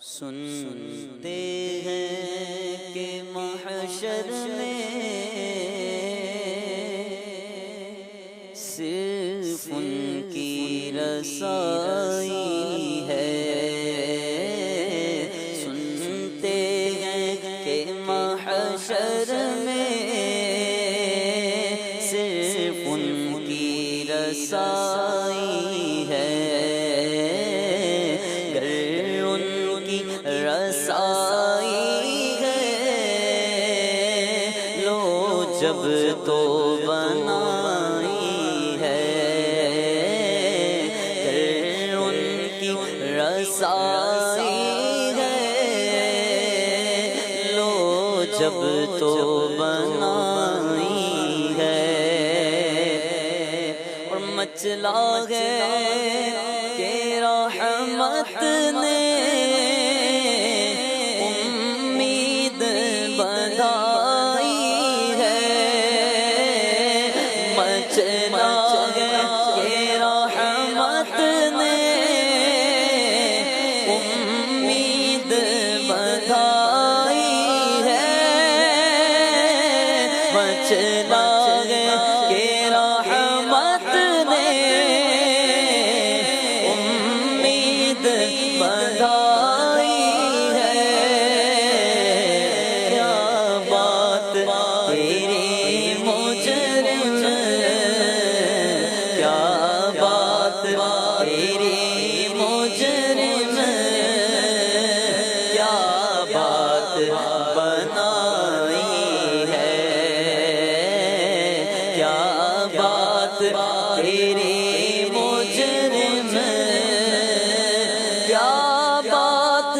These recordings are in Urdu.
سنتے ہیں کہ محشر میں صرف ان کی رسائی ہے۔ سنتے ہیں کہ محشر میں صرف ان کی رسائی ہے۔ رسائی ہے لو جب تو بنائی ہے، ان کی رسائی ہے لو جب تو بنائی ہے۔ اور مچلا ہے کہ رحمت نے تیری مجرم کیا بات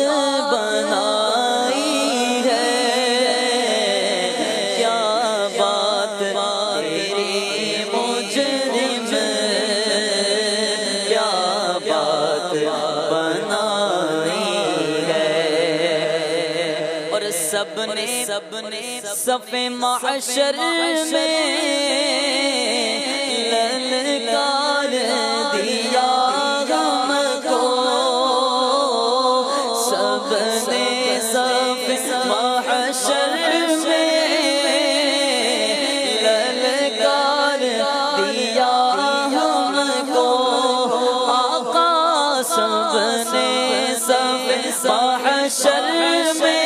بنائی ہے، کیا بات تیری مجرم کیا بات بنائی ہے۔ اور سب نے صف محشر میں للکار دیا ہم کو، سب نے صف محشر میں للکار دیا ہم کو، آقا سب نے صف محشر میں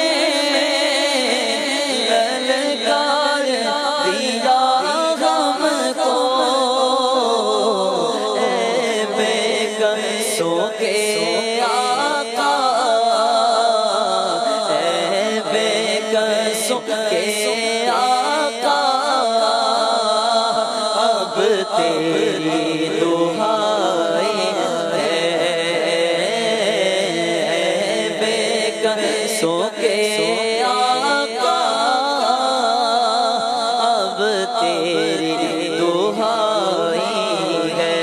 تیری دعائیں ہے بے قصوں کے آقا، اب تیری دعائیں ہے۔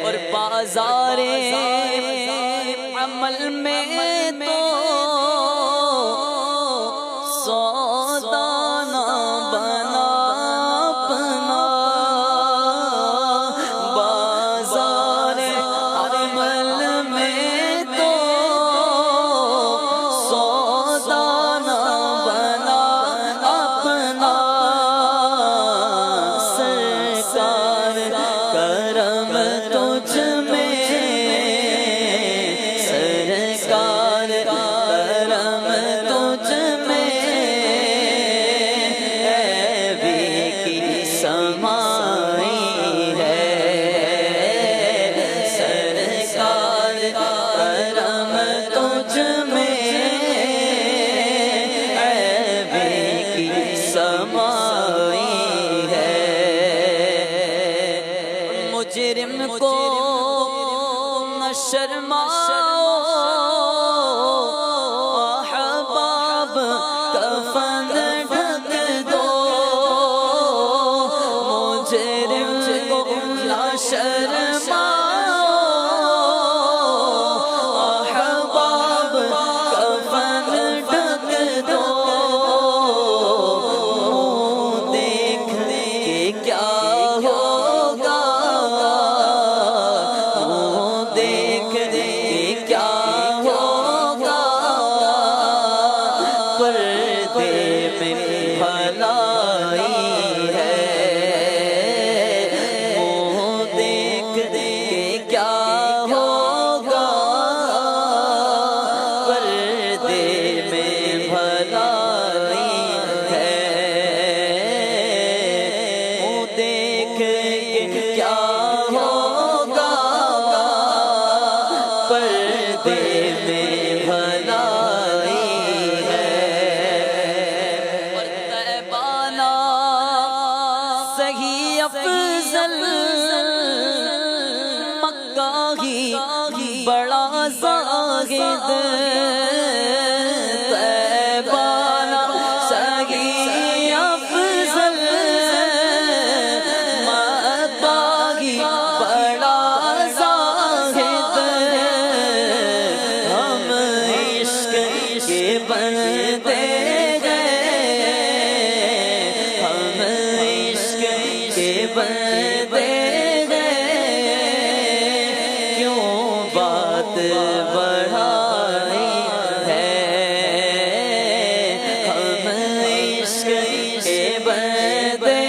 اور بازار عمل میں تو سودا نہ بنا، پردے میں بھلائی ہے، اور طیبانہ صحیح افضل مکہ ہی بڑا زاہد، طیبانہ صحیح افضل مکہ ہی بڑا زاہد، ہم عشق کے بندے گئے، ہم عشق کے بندے گئے، کیوں بات بڑھائی ہے، ہم عشق کے بندے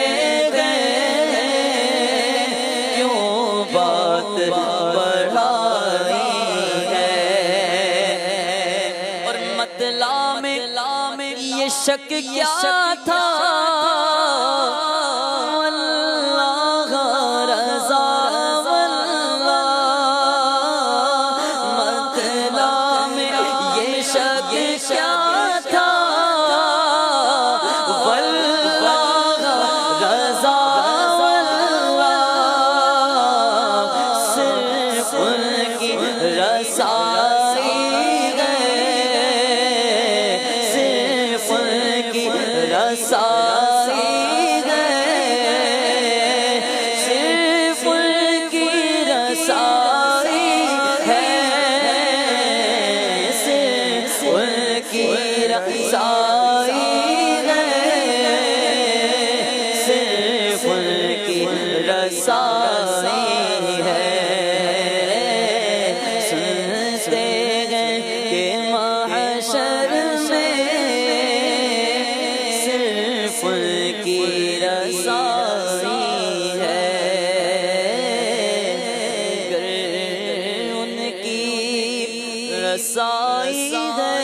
گئے، کیوں بات بڑھائی ہے، اور مطلع میں یہ شک کیا تھا، واللہ رضا واللہ، مطلع میں یہ شک کیا تھا، واللہ رضا واللہ، صرف ان کی رسائی رسائی ہے، صرف ان کی رسائی ہے، صرف ان کی رسائی ہے، صرف ان کی رسائی ہے، سنتے ہیں کہ محشر میں صرف ان کی رسائی ہے، گر ان کی رسائی ہے۔